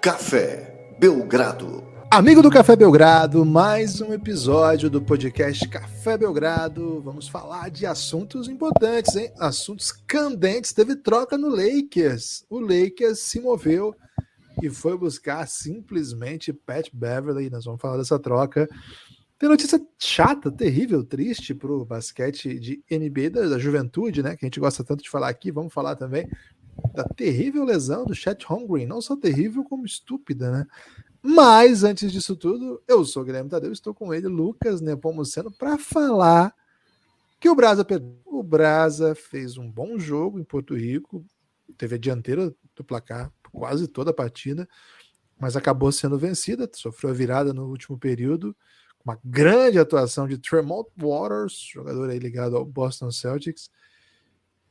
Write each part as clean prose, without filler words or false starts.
Café Belgrado. Amigo do Café Belgrado, mais um episódio do podcast Café Belgrado. Vamos falar de assuntos importantes, hein? Assuntos candentes. Teve troca no Lakers. O Lakers se moveu e foi buscar simplesmente Pat Beverley. Nós vamos falar dessa troca. Tem notícia chata, terrível, triste pro basquete de NBA da juventude, né? Que a gente gosta tanto de falar aqui. Vamos falar também da terrível lesão do Chet Holmgren. Não só terrível, como estúpida, né? Mas, antes disso tudo, eu sou o Guilherme Tadeu, estou com ele, Lucas Nepomuceno, para falar que o Brasa perdeu. O Brasa fez um bom jogo em Porto Rico, teve a dianteira do placar quase toda a partida, mas acabou sendo vencida, sofreu a virada no último período, uma grande atuação de Tremont Waters, jogador aí ligado ao Boston Celtics.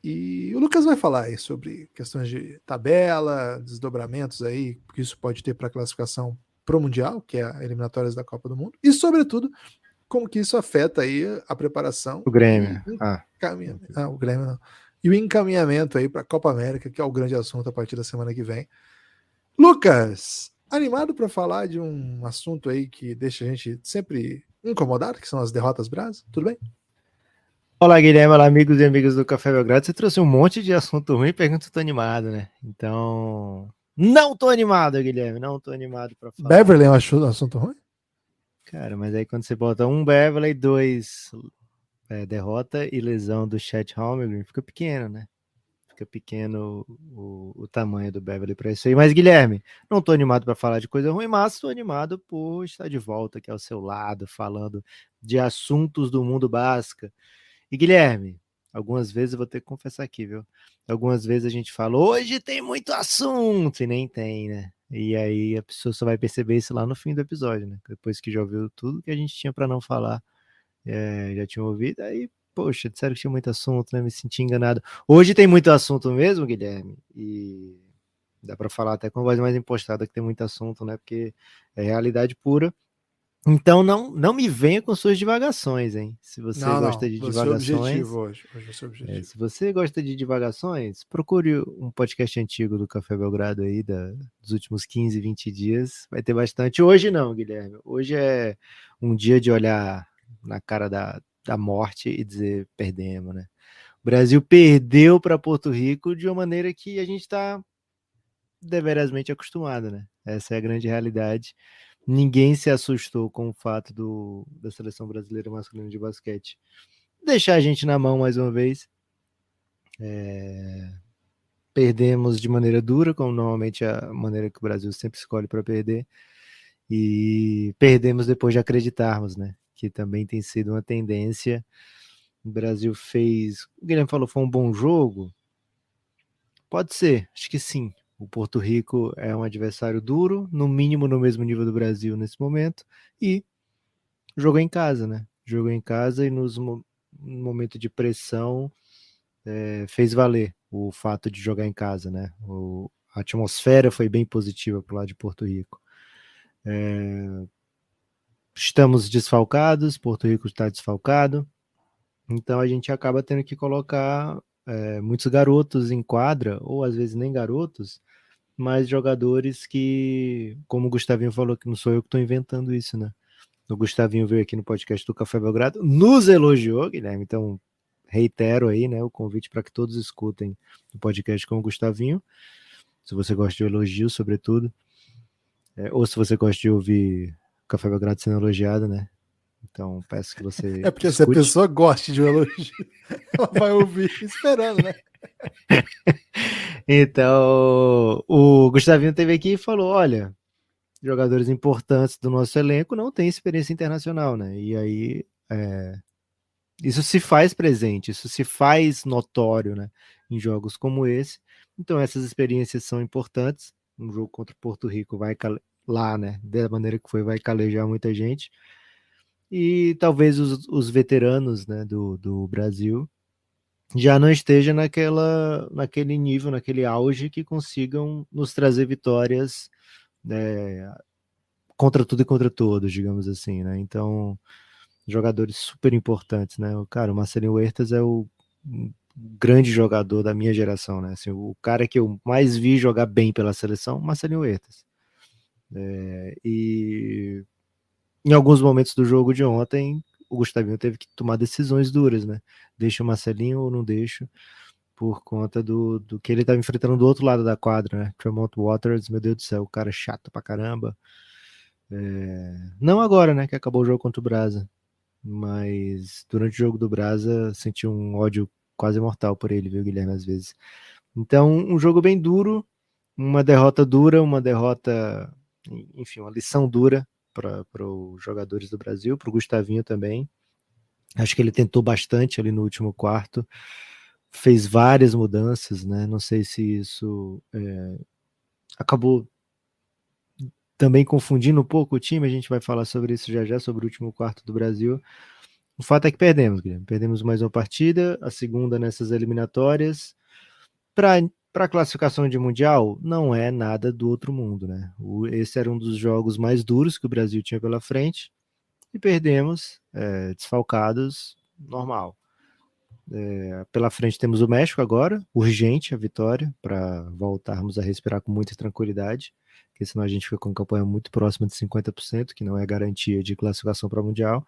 E o Lucas vai falar aí sobre questões de tabela, desdobramentos aí, que isso pode ter para a classificação pro Mundial, que é a eliminatórias da Copa do Mundo, e sobretudo como que isso afeta aí a preparação. O Grêmio. O Grêmio não. E o encaminhamento aí para a Copa América, que é o grande assunto a partir da semana que vem. Lucas, animado para falar de um assunto aí que deixa a gente sempre incomodado, que são as derrotas Brasa? Tudo bem? Olá, Guilherme, olá, amigos e amigas do Café Belgrado. Você trouxe um monte de assunto ruim e pergunta se eu tô animado, né? Então, não tô animado, Guilherme, não tô animado pra falar. Beverley é um assunto ruim? Cara, mas aí quando você bota um Beverley, dois derrota e lesão do Chet Holmgren, fica pequeno, né? Fica pequeno o tamanho do Beverley pra isso aí. Mas, Guilherme, não tô animado pra falar de coisa ruim, mas tô animado por estar de volta aqui ao seu lado, falando de assuntos do mundo basca. E Guilherme, algumas vezes eu vou ter que confessar aqui, viu? Algumas vezes a gente fala, hoje tem muito assunto, e nem tem, né? E aí a pessoa só vai perceber isso lá no fim do episódio, né? Depois que já ouviu tudo que a gente tinha para não falar, já tinha ouvido, aí, poxa, disseram que tinha muito assunto, né? Me senti enganado. Hoje tem muito assunto mesmo, Guilherme, e dá para falar até com a voz mais impostada que tem muito assunto, né? Porque é realidade pura. Então não me venha com suas divagações, hein? Se você gosta de divagações, hoje é objetivo. se você gosta de divagações, procure um podcast antigo do Café Belgrado aí dos últimos 15, 20 dias. Vai ter bastante. Hoje não, Guilherme. Hoje é um dia de olhar na cara da morte e dizer perdemos, né? O Brasil perdeu para Porto Rico de uma maneira que a gente está deverazmente acostumado, né? Essa é a grande realidade. Ninguém se assustou com o fato da seleção brasileira masculina de basquete deixar a gente na mão mais uma vez. Perdemos de maneira dura, como normalmente a maneira que o Brasil sempre escolhe para perder, e perdemos depois de acreditarmos, né? Que também tem sido uma tendência. O Brasil fez, o Guilherme falou, foi um bom jogo? Pode ser, acho que sim. O Porto Rico é um adversário duro, no mínimo no mesmo nível do Brasil nesse momento, e jogou em casa, né? Jogou em casa e no momento de pressão fez valer o fato de jogar em casa, né? A atmosfera foi bem positiva para o lado de Porto Rico. Estamos desfalcados, Porto Rico está desfalcado, então a gente acaba tendo que colocar muitos garotos em quadra, ou às vezes nem garotos, mas jogadores que, como o Gustavinho falou, que não sou eu que estou inventando isso, né? O Gustavinho veio aqui no podcast do Café Belgrado, nos elogiou, Guilherme, então reitero aí, né, o convite para que todos escutem o podcast com o Gustavinho, se você gosta de elogio, sobretudo, ou se você gosta de ouvir o Café Belgrado sendo elogiado, né? Então peço que você porque escute. se a pessoa gosta de um elogio, ela vai ouvir esperando, né? Então, o Gustavinho teve aqui e falou, olha, jogadores importantes do nosso elenco não têm experiência internacional, né? E aí isso se faz presente, isso se faz notório, né? Em jogos como esse. Então essas experiências são importantes. Um jogo contra o Porto Rico vai lá, né? Da maneira que foi, vai calejar muita gente. E talvez os veteranos, né, do Brasil já não esteja naquele nível, naquele auge que consigam nos trazer vitórias, né, contra tudo e contra todos, digamos assim, né? Então, jogadores super importantes, né? Cara, o Marcelinho Huertas é o grande jogador da minha geração, né? Assim, o cara que eu mais vi jogar bem pela seleção, Marcelinho Huertas. E em alguns momentos do jogo de ontem, o Gustavinho teve que tomar decisões duras, né? Deixa o Marcelinho ou não deixa, por conta do que ele estava enfrentando do outro lado da quadra, né? Tremont Waters, meu Deus do céu, o cara chato pra caramba. Não agora, né? Que acabou o jogo contra o Brasa. Mas durante o jogo do Brasa, senti um ódio quase mortal por ele, viu, Guilherme, às vezes. Então, um jogo bem duro, uma derrota dura, uma derrota, enfim, uma lição dura para os jogadores do Brasil, para o Gustavinho também. Acho que ele tentou bastante ali no último quarto, fez várias mudanças, né? Não sei se isso acabou também confundindo um pouco o time. A gente vai falar sobre isso já já, sobre o último quarto do Brasil. O fato é que perdemos, Guilherme. Perdemos mais uma partida, a segunda nessas eliminatórias. Para a classificação de Mundial, não é nada do outro mundo, né? Esse era um dos jogos mais duros que o Brasil tinha pela frente e perdemos, desfalcados, normal. Pela frente temos o México agora, urgente a vitória, para voltarmos a respirar com muita tranquilidade, porque senão a gente fica com campanha muito próxima de 50%, que não é garantia de classificação para o Mundial.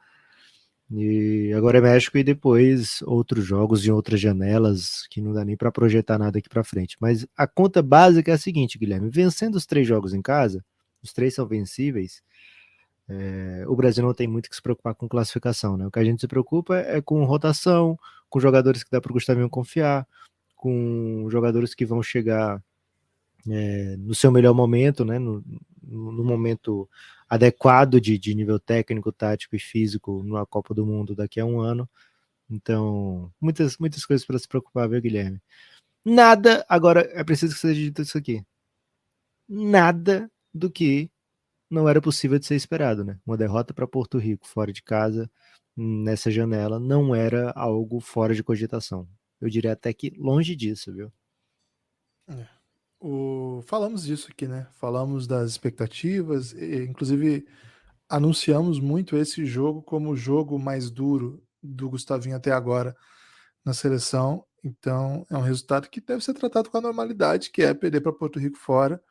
E agora é México e depois outros jogos em outras janelas que não dá nem para projetar nada aqui para frente. Mas a conta básica é a seguinte, Guilherme: vencendo os 3 jogos em casa, os 3 são vencíveis, o Brasil não tem muito que se preocupar com classificação, né? O que a gente se preocupa é com rotação, com jogadores que dá para o Gustavinho confiar, com jogadores que vão chegar no seu melhor momento, né? No momento adequado de nível técnico, tático e físico na Copa do Mundo daqui a um ano. Então, muitas coisas para se preocupar, viu, Guilherme? Nada, agora é preciso que seja dito isso aqui, nada do que não era possível de ser esperado, né? Uma derrota para Porto Rico fora de casa, nessa janela, não era algo fora de cogitação. Eu diria até que longe disso, viu? Falamos disso aqui, né? Falamos das expectativas, inclusive anunciamos muito esse jogo como o jogo mais duro do Gustavinho até agora na seleção. Então, é um resultado que deve ser tratado com a normalidade, que é perder para Porto Rico fora.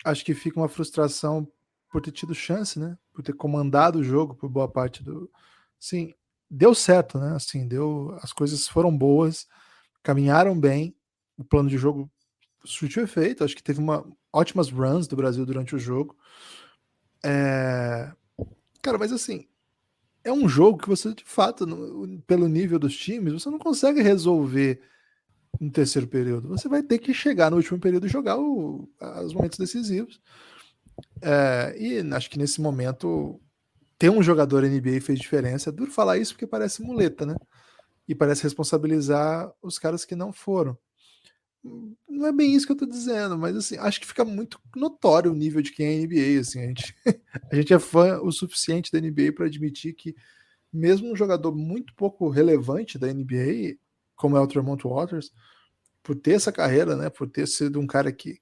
Acho que fica uma frustração por ter tido chance, né? Por ter comandado o jogo por boa parte do. Sim, deu certo, né? Assim, as coisas foram boas, caminharam bem, o plano de jogo surtiu efeito. Acho que teve ótimas runs do Brasil durante o jogo. Cara, mas assim, é um jogo que você, de fato, pelo nível dos times, você não consegue resolver no terceiro período. Você vai ter que chegar no último período e jogar os momentos decisivos. E acho que nesse momento, ter um jogador NBA fez diferença. É duro falar isso porque parece muleta, né? E parece responsabilizar os caras que não foram. Não é bem isso que eu tô dizendo, mas assim, acho que fica muito notório o nível de quem é NBA. Assim, a gente é fã o suficiente da NBA para admitir que mesmo um jogador muito pouco relevante da NBA, como é o Tremont Waters, por ter essa carreira, né, por ter sido um cara que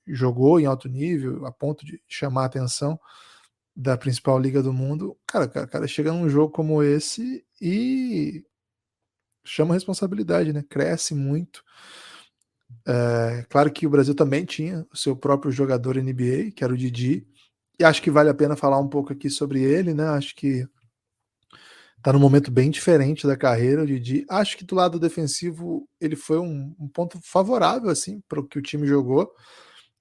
jogou em alto nível, a ponto de chamar a atenção da principal liga do mundo, cara chega num jogo como esse e chama a responsabilidade, né? Cresce muito. Claro que o Brasil também tinha o seu próprio jogador NBA, que era o Didi, e acho que vale a pena falar um pouco aqui sobre ele, né? Acho que tá num momento bem diferente da carreira, o Didi. Acho que do lado defensivo ele foi um ponto favorável, assim, para o que o time jogou,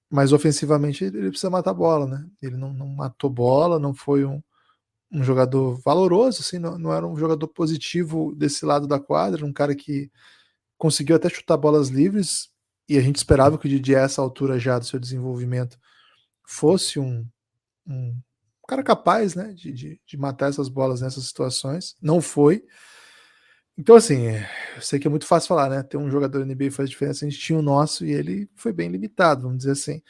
mas ofensivamente ele precisa matar bola, né? Ele não matou bola, não foi um jogador valoroso, assim, não era um jogador positivo desse lado da quadra, um cara que conseguiu até chutar bolas livres, e a gente esperava que o Didi, a essa altura já do seu desenvolvimento, fosse um cara capaz, né, de matar essas bolas nessas situações. Não foi. Então, assim, eu sei que é muito fácil falar, né? Ter um jogador NBA faz diferença. A gente tinha o nosso e ele foi bem limitado, vamos dizer assim.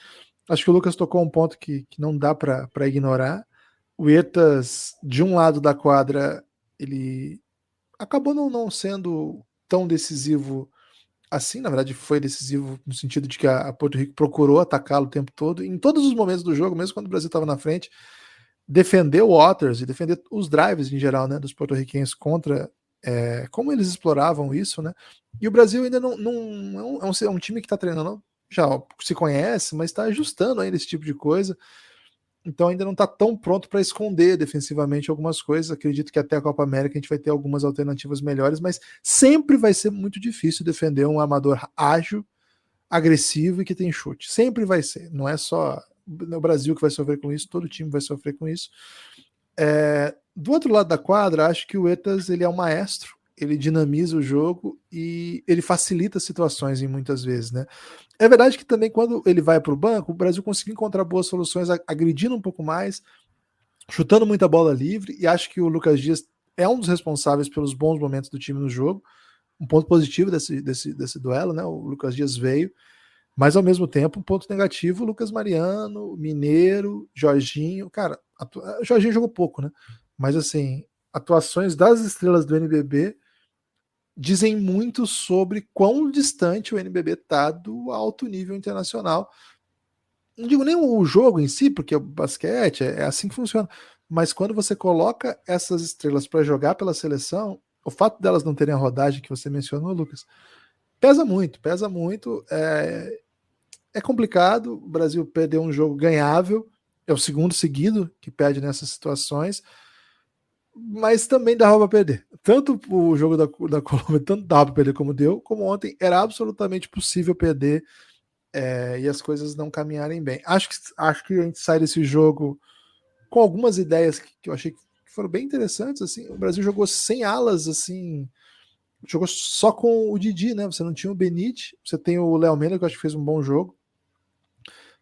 Acho que o Lucas tocou um ponto que não dá para ignorar. O Etas, de um lado da quadra, ele acabou não sendo tão decisivo assim. Na verdade, foi decisivo no sentido de que a Porto Rico procurou atacá-lo o tempo todo, em todos os momentos do jogo, mesmo quando o Brasil estava na frente, defender o Waters e defender os drives em geral, né, dos porto-riquenhos contra como eles exploravam isso, né? E o Brasil ainda é um time que está treinando, já se conhece, mas está ajustando ainda esse tipo de coisa. então ainda não está tão pronto para esconder defensivamente algumas coisas. Acredito que até a Copa América a gente vai ter algumas alternativas melhores, mas sempre vai ser muito difícil defender um armador ágil, agressivo e que tem chute. Sempre vai ser. Não é só no Brasil que vai sofrer com isso, todo time vai sofrer com isso. Do outro lado da quadra, acho que o Etas ele é um maestro, ele dinamiza o jogo e ele facilita situações em muitas vezes, né? É verdade que também quando ele vai para o banco, o Brasil conseguiu encontrar boas soluções, agredindo um pouco mais, chutando muita bola livre, e acho que o Lucas Dias é um dos responsáveis pelos bons momentos do time no jogo. Um ponto positivo desse duelo, né? O Lucas Dias veio, mas ao mesmo tempo, um ponto negativo, o Lucas Mariano, Mineiro, Jorginho. Cara, o Jorginho jogou pouco, né? Mas assim, atuações das estrelas do NBB dizem muito sobre quão distante o NBB está do alto nível internacional. Não digo nem o jogo em si, porque o basquete é assim que funciona, mas quando você coloca essas estrelas para jogar pela seleção, o fato delas não terem a rodagem que você mencionou, Lucas, pesa muito, pesa muito. É complicado, o Brasil perdeu um jogo ganhável, é o segundo seguido que perde nessas situações, mas também dava para perder. Tanto o jogo da Colômbia, tanto dava para perder como deu, como ontem era absolutamente possível perder e as coisas não caminharem bem. Acho que a gente sai desse jogo com algumas ideias que eu achei que foram bem interessantes. Assim, o Brasil jogou sem alas, assim, jogou só com o Didi, né? Você não tinha o Benite, você tem o Léo Mena, que eu acho que fez um bom jogo,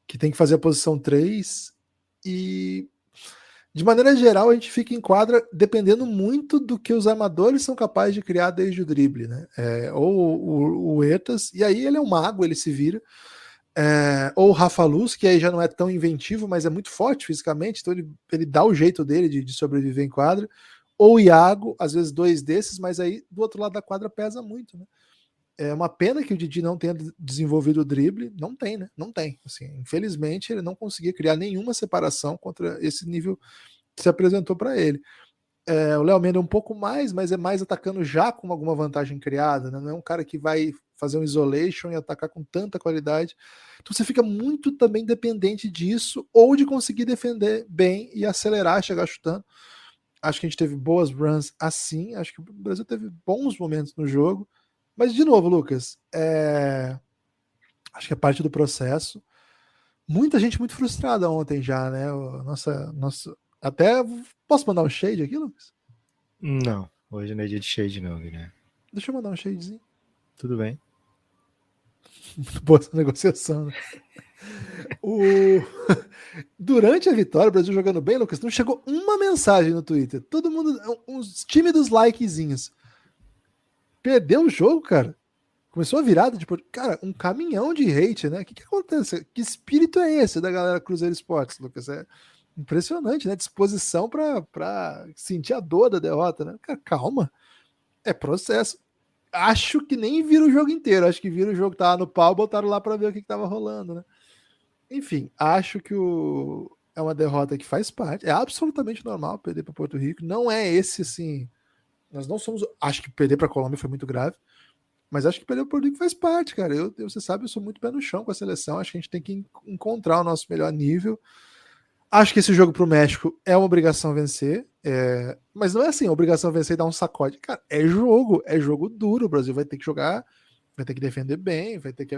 que tem que fazer a posição 3 e de maneira geral, a gente fica em quadra dependendo muito do que os armadores são capazes de criar desde o drible, né? Ou o Etas, e aí ele é um mago, ele se vira. Ou o Rafa Luz, que aí já não é tão inventivo, mas é muito forte fisicamente, então ele dá o jeito dele de sobreviver em quadra. Ou o Iago, às vezes dois desses, mas aí do outro lado da quadra pesa muito, né? É uma pena que o Didi não tenha desenvolvido o drible. Não tem, né? Não tem. Assim, infelizmente, ele não conseguia criar nenhuma separação contra esse nível que se apresentou para ele. O Léo Mendes é um pouco mais, mas é mais atacando já com alguma vantagem criada, né? Não é um cara que vai fazer um isolation e atacar com tanta qualidade. Então você fica muito também dependente disso ou de conseguir defender bem e acelerar, chegar chutando. Acho que a gente teve boas runs assim. Acho que o Brasil teve bons momentos no jogo. Mas, de novo, Lucas, acho que é parte do processo. Muita gente muito frustrada ontem já, né? Até posso mandar um shade aqui, Lucas? Não, hoje não é dia de shade não, Guilherme. Deixa eu mandar um shadezinho. Tudo bem. Muito boa essa negociação, né? Durante a vitória, o Brasil jogando bem, Lucas, não chegou uma mensagem no Twitter. Todo mundo, uns tímidos likezinhos. Perdeu o jogo, cara. Começou a virada, tipo, cara, um caminhão de hate, né? O que acontece? Que espírito é esse da galera Cruzeiro Esportes, Lucas? É impressionante, né? Disposição pra sentir a dor da derrota, né? Cara, calma. É processo. Acho que nem vira o jogo inteiro. Acho que vira o jogo que tava no pau, botaram lá pra ver o que tava rolando, né? Enfim, acho que é uma derrota que faz parte. É absolutamente normal perder para Porto Rico. Não é esse, assim. Nós não somos. Acho que perder para a Colômbia foi muito grave. Mas acho que perder para Porto Rico faz parte, cara. Você sabe, eu sou muito pé no chão com a seleção. Acho que a gente tem que encontrar o nosso melhor nível. Acho que esse jogo para o México é uma obrigação vencer. Mas não é assim, obrigação vencer e dar um sacode. Cara, é jogo duro. O Brasil vai ter que jogar, vai ter que defender bem, vai ter que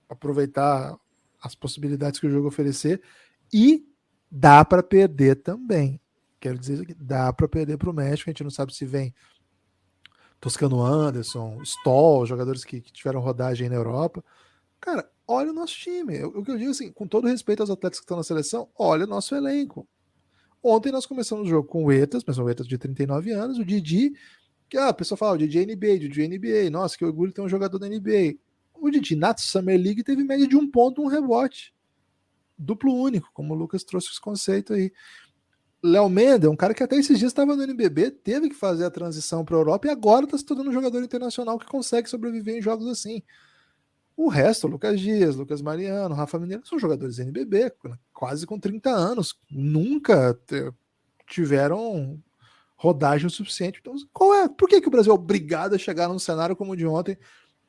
aproveitar as possibilidades que o jogo oferecer, e dá para perder também. Quero dizer que dá para perder para o México. A gente não sabe se vem Toscano Anderson, Stoll, jogadores que tiveram rodagem na Europa. Cara, olha o nosso time. O que eu digo assim, com todo respeito aos atletas que estão na seleção, olha o nosso elenco. Ontem nós começamos o jogo com o Etas, mas o Etas de 39 anos, o Didi, que a pessoa fala, o Didi é NBA, Didi é NBA, nossa, que orgulho ter um jogador da NBA. O Didi na Summer League teve média de 1 ponto, 1 rebote. Duplo único, como o Lucas trouxe esse conceito aí. Léo Mendes é um cara que até esses dias estava no NBB, teve que fazer a transição para a Europa e agora está se tornando um jogador internacional que consegue sobreviver em jogos assim. O resto, Lucas Dias, Lucas Mariano, Rafa Mineiro, são jogadores NBB, quase com 30 anos. Nunca tiveram rodagem o suficiente. Então, por que o Brasil é obrigado a chegar num cenário como o de ontem,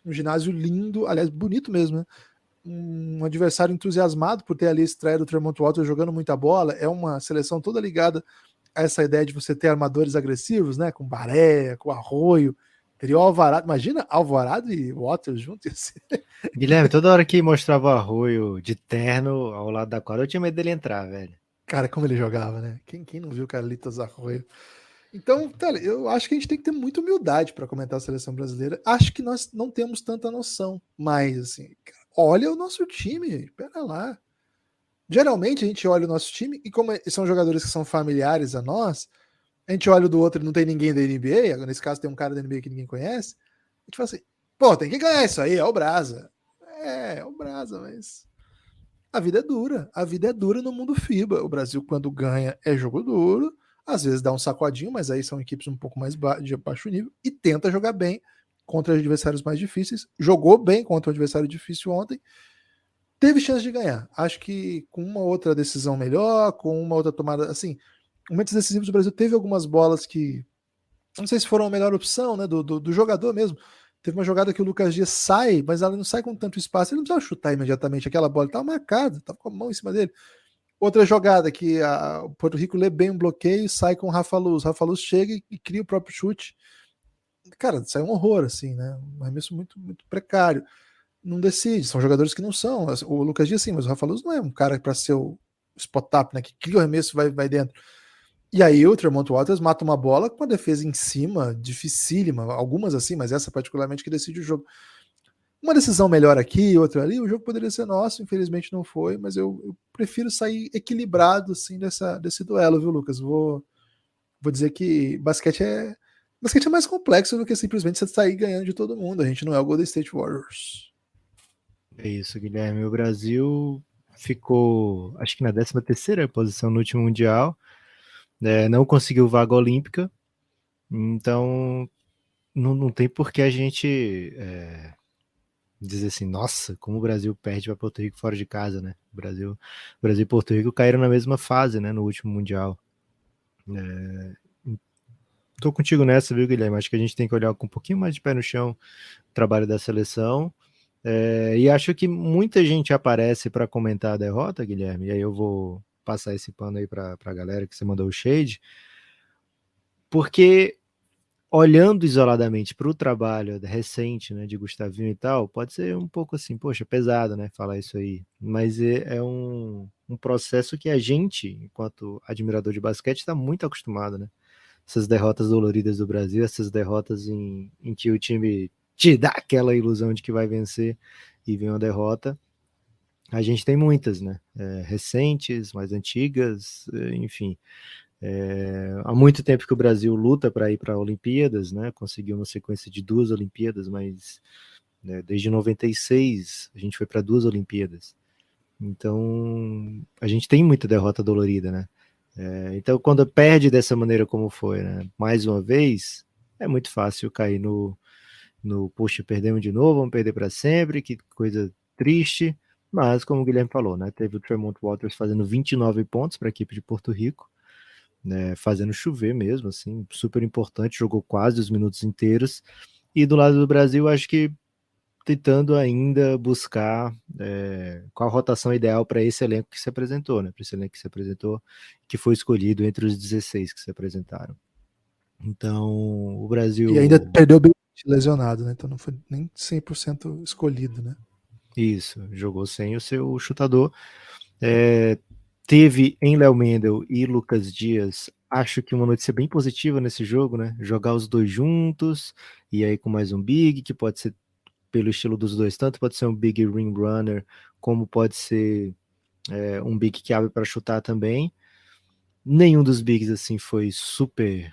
um ginásio lindo, aliás, bonito mesmo, né? um adversário entusiasmado por ter ali a estreia do Tremont Waters jogando muita bola. É uma seleção toda ligada a essa ideia de você ter armadores agressivos, né? Com Baré, com Arroio. Teria o Alvarado. Imagina Alvarado e Waters juntos. Guilherme, toda hora que mostrava o Arroio de terno ao lado da quadra, eu tinha medo dele entrar, velho. Cara, como ele jogava, né? Quem não viu Carlitos Arroio? Então, cara, eu acho que a gente tem que ter muita humildade para comentar a seleção brasileira. Acho que nós não temos tanta noção, mas assim, olha o nosso time, pera lá. Geralmente a gente olha o nosso time e como são jogadores que são familiares a nós, a gente olha o do outro e não tem ninguém da NBA, nesse caso tem um cara da NBA que ninguém conhece, a gente fala assim, pô, tem que ganhar isso aí, é o Brasa. É o Brasa, mas a vida é dura no mundo FIBA. O Brasil, quando ganha, é jogo duro, às vezes dá um sacodinho, mas aí são equipes um pouco mais de baixo nível e tenta jogar bem contra adversários mais difíceis. Jogou bem contra um adversário difícil ontem, teve chance de ganhar. Acho que com uma outra decisão melhor, com uma outra tomada, assim, momentos decisivos do Brasil teve algumas bolas que não sei se foram a melhor opção, né, do jogador mesmo. Teve uma jogada que o Lucas Dias sai, mas ela não sai com tanto espaço. Ele não precisava chutar imediatamente aquela bola, estava marcada, estava com a mão em cima dele. Outra jogada que o Porto Rico lê bem um bloqueio, sai com o Rafa Luz. Rafa Luz chega e cria o próprio chute. Cara, sai um horror, assim, né? Um arremesso muito, muito precário. Não decide, são jogadores que não são. O Lucas Dias, sim, mas o Rafa Luz não é um cara para ser o spot-up, né? Que cria o arremesso e vai dentro. E aí o Tremont Waters mata uma bola com a defesa em cima, dificílima, algumas assim, mas essa particularmente que decide o jogo. Uma decisão melhor aqui, outra ali, o jogo poderia ser nosso, infelizmente não foi, mas eu prefiro sair equilibrado assim desse duelo, viu, Lucas? Vou dizer que basquete é mais complexo do que simplesmente você sair ganhando de todo mundo. A gente não é o Golden State Warriors. É isso, Guilherme. O Brasil ficou, acho que na 13ª posição no último Mundial, né? Não conseguiu vaga olímpica, então não tem por que a gente dizer assim, nossa, como o Brasil perde para Porto Rico fora de casa, né? O Brasil e Porto Rico caíram na mesma fase, né, no último Mundial. Tô contigo nessa, viu, Guilherme? Acho que a gente tem que olhar com um pouquinho mais de pé no chão o trabalho da seleção. E acho que muita gente aparece para comentar a derrota, Guilherme, e aí eu vou passar esse pano aí para a galera que você mandou o shade, porque olhando isoladamente para o trabalho recente, né, de Gustavinho e tal, pode ser um pouco assim, poxa, pesado, né, falar isso aí, mas é um processo que a gente, enquanto admirador de basquete, está muito acostumado, né? Essas derrotas doloridas do Brasil, essas derrotas em que o time te dá aquela ilusão de que vai vencer e vem uma derrota. A gente tem muitas, né? Recentes, mais antigas, enfim. Há muito tempo que o Brasil luta para ir para Olimpíadas, né? Conseguiu uma sequência de 2 Olimpíadas, mas desde 96 a gente foi para 2 Olimpíadas. Então a gente tem muita derrota dolorida, né? Então quando perde dessa maneira como foi, né? Mais uma vez, é muito fácil cair no poxa, perdemos de novo, vamos perder para sempre, que coisa triste. Mas, como o Guilherme falou, né, teve o Tremont Waters fazendo 29 pontos para a equipe de Porto Rico, né, fazendo chover mesmo, assim, super importante, jogou quase os minutos inteiros. E do lado do Brasil, acho que tentando ainda buscar qual a rotação ideal para esse elenco que se apresentou, né, para esse elenco que se apresentou, que foi escolhido entre os 16 que se apresentaram. Então, o Brasil... E ainda perdeu bem lesionado, né? Então não foi nem 100% escolhido, né? Isso, jogou sem o seu chutador. Teve em Léo Mendel e Lucas Dias, acho que uma notícia bem positiva nesse jogo, né? Jogar os dois juntos, e aí com mais um big, que pode ser pelo estilo dos dois, tanto pode ser um big rim runner, como pode ser um big que abre para chutar também. Nenhum dos bigs assim foi super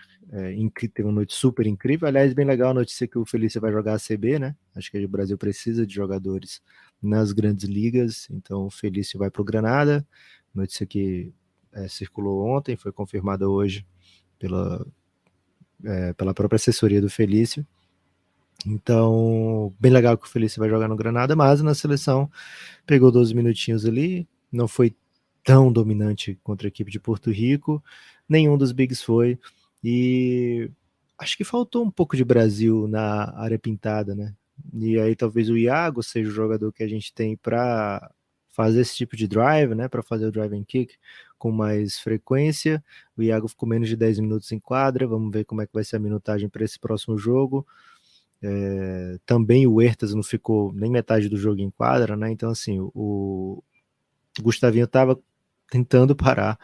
teve uma noite super incrível. Aliás, bem legal a notícia que o Felício vai jogar a CB, né? Acho que o Brasil precisa de jogadores nas grandes ligas, então o Felício vai para o Granada. Notícia que circulou ontem, foi confirmada hoje pela própria assessoria do Felício. Então, bem legal que o Felício vai jogar no Granada, mas na seleção pegou 12 minutinhos ali, não foi tão dominante contra a equipe de Porto Rico, nenhum dos bigs foi, e acho que faltou um pouco de Brasil na área pintada, né? E aí talvez o Iago seja o jogador que a gente tem para fazer esse tipo de drive, né? Para fazer o drive and kick com mais frequência. O Iago ficou menos de 10 minutos em quadra. Vamos ver como é que vai ser a minutagem para esse próximo jogo. Também o Huertas não ficou nem metade do jogo em quadra, né? Então, assim, o Gustavinho estava tentando parar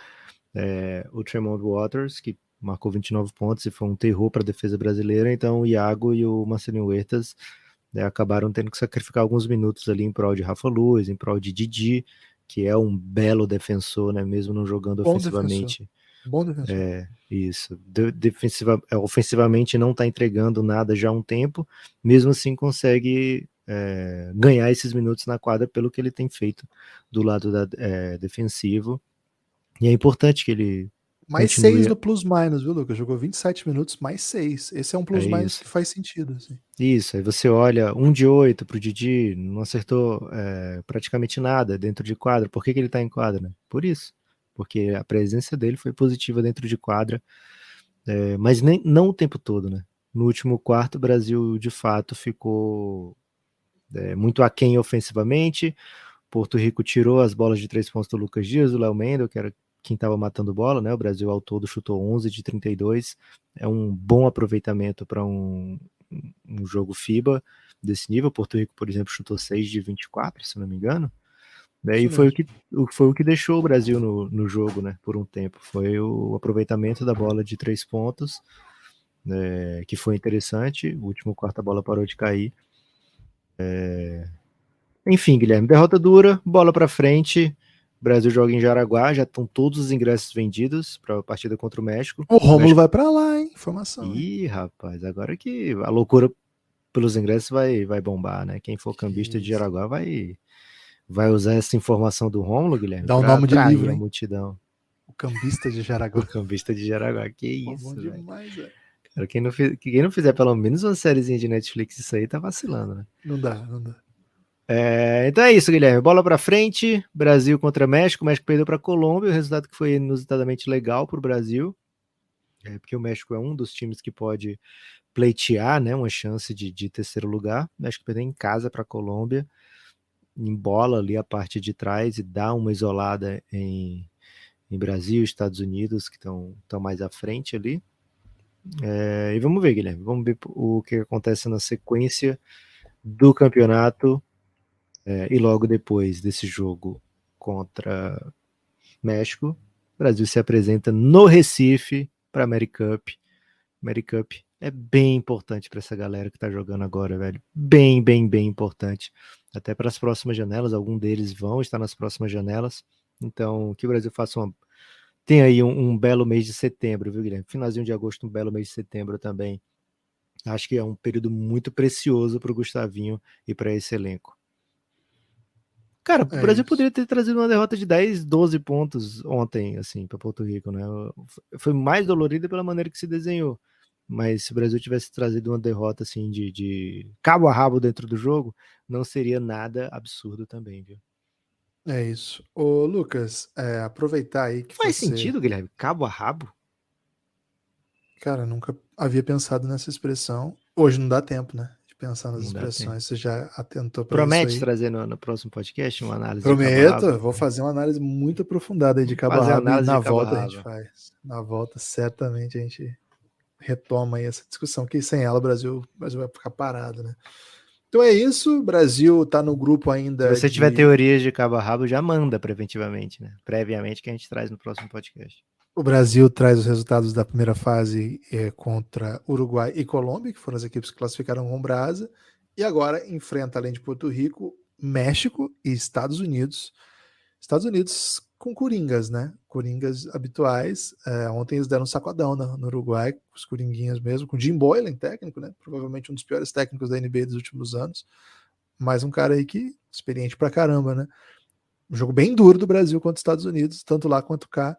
o Tremont Waters, que marcou 29 pontos e foi um terror para a defesa brasileira. Então, o Iago e o Marcelinho Huertas acabaram tendo que sacrificar alguns minutos ali em prol de Rafa Luz, em prol de Didi, que é um belo defensor, né? Mesmo não jogando Bom ofensivamente. Bom defensor. Isso. Ofensivamente não está entregando nada já há um tempo, mesmo assim consegue ganhar esses minutos na quadra pelo que ele tem feito do lado defensivo. E é importante que ele Mais continue. 6 no plus-minus, viu, Lucas? Jogou 27 minutos, mais 6. Esse é um plus-minus que faz sentido. Assim. Isso, aí você olha 1 de 8 pro Didi, não acertou praticamente nada dentro de quadra. Por que ele tá em quadra? Né? Por isso. Porque a presença dele foi positiva dentro de quadra, mas não o tempo todo, né? No último quarto, o Brasil, de fato, ficou muito aquém ofensivamente. Porto Rico tirou as bolas de 3 pontos do Lucas Dias, do Léo Mendel, que era quem estava matando bola, né? O Brasil ao todo chutou 11 de 32. É um bom aproveitamento para um jogo FIBA desse nível. Porto Rico, por exemplo, chutou 6 de 24, se não me engano. E foi o que deixou o Brasil no jogo, né? Por um tempo. Foi o aproveitamento da bola de 3 pontos, que foi interessante. O último quarto a bola parou de cair. Enfim, Guilherme, derrota dura, bola para frente. O Brasil joga em Jaraguá, já estão todos os ingressos vendidos para a partida contra o México. O Rômulo vai para lá, hein? Informação. Ih, rapaz, agora que a loucura pelos ingressos vai bombar, né? Quem for cambista de Jaraguá vai usar essa informação do Rômulo, Guilherme, dá um nome de livro, hein? Multidão. O cambista de Jaraguá. O cambista de Jaraguá, que isso, bom demais, velho. Cara, quem não fizer pelo menos uma sériezinha de Netflix isso aí tá vacilando, né? Não dá. Então é isso, Guilherme. Bola pra frente. Brasil contra México. O México perdeu pra Colômbia. O resultado que foi inusitadamente legal pro Brasil. Porque o México é um dos times que pode pleitear, né, uma chance de terceiro lugar. O México perdeu em casa pra Colômbia. Em bola ali a parte de trás e dá uma isolada em Brasil, Estados Unidos, que estão mais à frente ali. E vamos ver, Guilherme. Vamos ver o que acontece na sequência do campeonato. E logo depois desse jogo contra México, o Brasil se apresenta no Recife para a AmeriCup. AmeriCup é bem importante para essa galera que está jogando agora, velho. Bem, bem, bem importante. Até para as próximas janelas, algum deles vão estar nas próximas janelas. Então, que o Brasil faça tem aí um belo mês de setembro, viu, Guilherme? Finalzinho de agosto, um belo mês de setembro também. Acho que é um período muito precioso para o Gustavinho e para esse elenco. Cara, o Brasil poderia ter trazido uma derrota de 10, 12 pontos ontem, assim, para Porto Rico, né? Foi mais dolorida pela maneira que se desenhou. Mas se o Brasil tivesse trazido uma derrota, assim, de cabo a rabo dentro do jogo, não seria nada absurdo também, viu? É isso. Ô, Lucas, aproveitar aí que Faz sentido, Guilherme? Cabo a rabo? Cara, nunca havia pensado nessa expressão. Hoje não dá tempo, né? Pensar nas expressões, você já atentou para isso aí. Promete trazer no próximo podcast uma análise Prometo, de cabo a rabo? Vou fazer uma análise muito aprofundada aí de cabo a rabo e na volta a gente faz. Na volta, certamente, a gente retoma aí essa discussão, que sem ela o Brasil vai ficar parado, né? Então é isso, o Brasil tá no grupo ainda. Se você tiver teorias de cabo a rabo, já manda preventivamente, né? Previamente, que a gente traz no próximo podcast. O Brasil traz os resultados da primeira fase contra Uruguai e Colômbia, que foram as equipes que classificaram com brasa, e agora enfrenta, além de Porto Rico, México e Estados Unidos. Estados Unidos com coringas, né? Coringas habituais. Ontem eles deram um sacodão no Uruguai, os coringuinhas mesmo, com Jim Boylan, técnico, né? Provavelmente um dos piores técnicos da NBA dos últimos anos. Mas um cara aí que experiente pra caramba, né? Um jogo bem duro do Brasil contra os Estados Unidos, tanto lá quanto cá.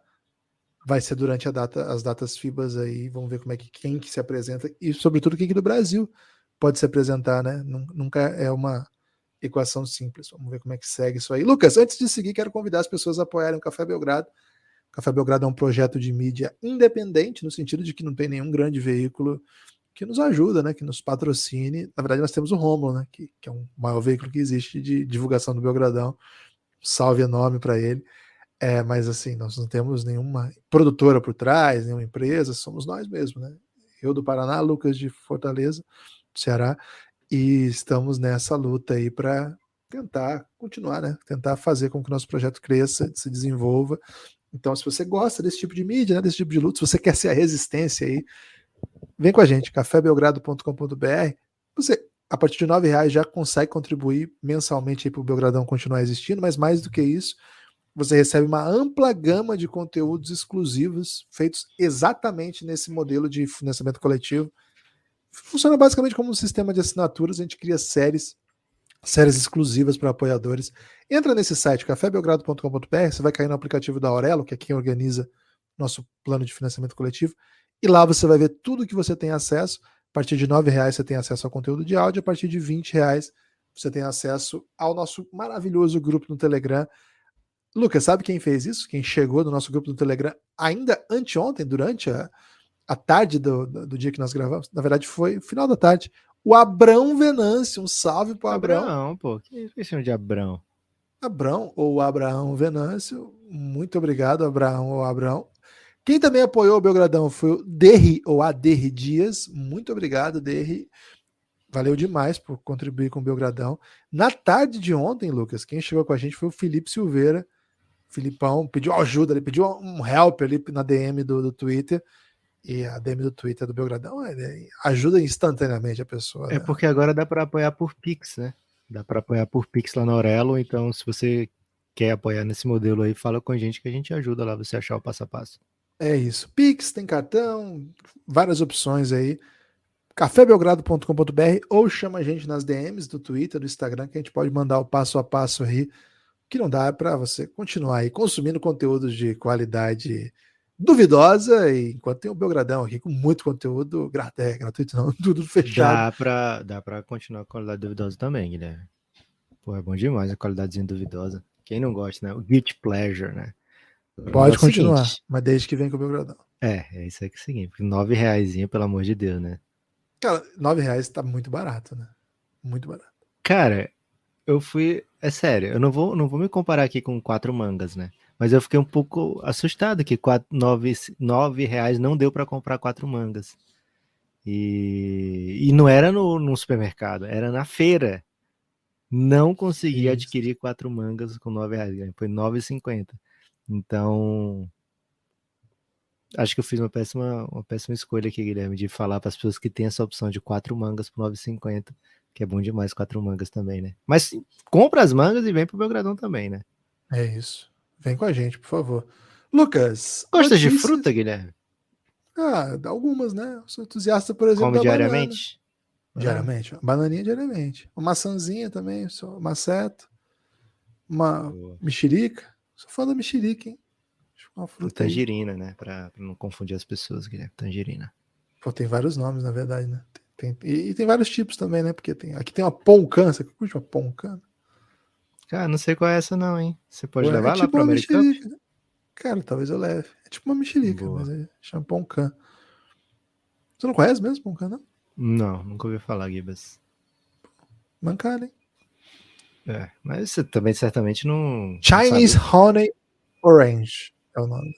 Vai ser durante as datas FIBAs aí, vamos ver quem que se apresenta e, sobretudo, quem que do Brasil pode se apresentar, né? Nunca é uma equação simples. Vamos ver como é que segue isso aí. Lucas, antes de seguir, quero convidar as pessoas a apoiarem o Café Belgrado. O Café Belgrado é um projeto de mídia independente, no sentido de que não tem nenhum grande veículo que nos ajuda, né? Que nos patrocine. Na verdade, nós temos o Romulo, né? Que é o maior veículo que existe de divulgação do Belgradão. Salve enorme para ele. Mas assim, nós não temos nenhuma produtora por trás, nenhuma empresa, somos nós mesmos, né? Eu do Paraná, Lucas de Fortaleza, do Ceará, e estamos nessa luta aí para tentar continuar, né? Tentar fazer com que o nosso projeto cresça, se desenvolva. Então, se você gosta desse tipo de mídia, né, desse tipo de luta, se você quer ser a resistência aí, vem com a gente, cafébelgrado.com.br. Você, a partir de R$9 já consegue contribuir mensalmente para o Belgradão continuar existindo, mas mais do que isso, você recebe uma ampla gama de conteúdos exclusivos feitos exatamente nesse modelo de financiamento coletivo. Funciona basicamente como um sistema de assinaturas, a gente cria séries exclusivas para apoiadores. Entra nesse site, cafébelgrado.com.br, você vai cair no aplicativo da Aurelo, que é quem organiza nosso plano de financiamento coletivo, e lá você vai ver tudo que você tem acesso. A partir de R$9 você tem acesso ao conteúdo de áudio, a partir de R$20 você tem acesso ao nosso maravilhoso grupo no Telegram. Lucas, sabe quem fez isso? Quem chegou no nosso grupo no Telegram ainda anteontem, durante a tarde do dia que nós gravamos? Na verdade, foi final da tarde. O Abrão Venâncio, um salve pro Abrão. Abrão, pô, que chama de Abrão? Abrão, ou Abraão Venâncio, muito obrigado, Abraão ou Abrão. Quem também apoiou o Belgradão foi o Derri, ou Aderri Dias, muito obrigado, Derri. Valeu demais por contribuir com o Belgradão. Na tarde de ontem, Lucas, quem chegou com a gente foi o Felipe Silveira. Filipão pediu ajuda, ele pediu um help ali na DM do Twitter. E a DM do Twitter do Belgradão ajuda instantaneamente a pessoa. É, né? Porque agora dá para apoiar por Pix, né? Dá para apoiar por Pix lá na Aurelo. Então, se você quer apoiar nesse modelo aí, fala com a gente que a gente ajuda lá você achar o passo a passo. É isso. Pix, tem cartão, várias opções aí. cafébelgrado.com.br ou chama a gente nas DMs do Twitter, do Instagram, que a gente pode mandar o passo a passo aí. O que não dá é para você continuar aí consumindo conteúdos de qualidade duvidosa, e enquanto tem o Belgradão aqui com muito conteúdo gratuito, não, tudo fechado. Dá pra continuar com a qualidade duvidosa também, Guilherme. Pô, é bom demais a qualidadezinha duvidosa. Quem não gosta, né? O guilty pleasure, né? Pode continuar, seguinte, mas desde que vem com o Belgradão. É isso aí que é o seguinte, porque R$9, pelo amor de Deus, né? Cara, R$9 tá muito barato, né? Muito barato. Cara, é sério, eu não vou me comparar aqui com 4 mangas, né? Mas eu fiquei um pouco assustado que R$9 não deu para comprar 4 mangas. E não era no supermercado, era na feira. Não consegui adquirir 4 mangas com R$9, foi R$9,50. Então, acho que eu fiz uma péssima escolha aqui, Guilherme, de falar para as pessoas que tem essa opção de 4 mangas por R$9,50, que é bom demais 4 mangas também, né? Mas compra as mangas e vem pro Belgradão também, né? É isso. Vem com a gente, por favor. Lucas, gosta de fruta, Guilherme? Algumas, né? Eu sou entusiasta, por exemplo, come diariamente? Diariamente. Bananinha diariamente. Uma maçãzinha também, maceta. Uma mexerica. Sou fã da mexerica, hein? Uma fruta tangerina, aí, né? Pra não confundir as pessoas, Guilherme. Tangerina. Pô, tem vários nomes, na verdade, né? E tem vários tipos também, né? Porque aqui tem uma poncan. Você curte uma poncan? Cara, não sei qual é essa não, hein? Você pode levar lá pra American? Cara, talvez eu leve. É tipo uma mexerica, mas chama poncan. Você não conhece mesmo poncan, não? Não, nunca ouvi falar, Gibas. Mancada, hein? Mas você também certamente não... Chinese Honey Orange é o nome.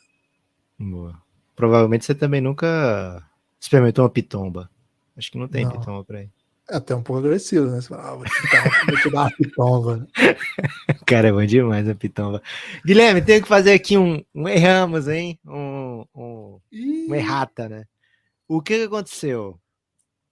Boa. Provavelmente você também nunca experimentou uma pitomba. Acho que não tem pitomba por aí. É até um pouco agressivo, né? Você fala, vou te dar uma pitomba. Né? Cara, é bom demais a pitomba. Guilherme, tenho que fazer aqui um erramos, hein? Um errata, né? O que aconteceu?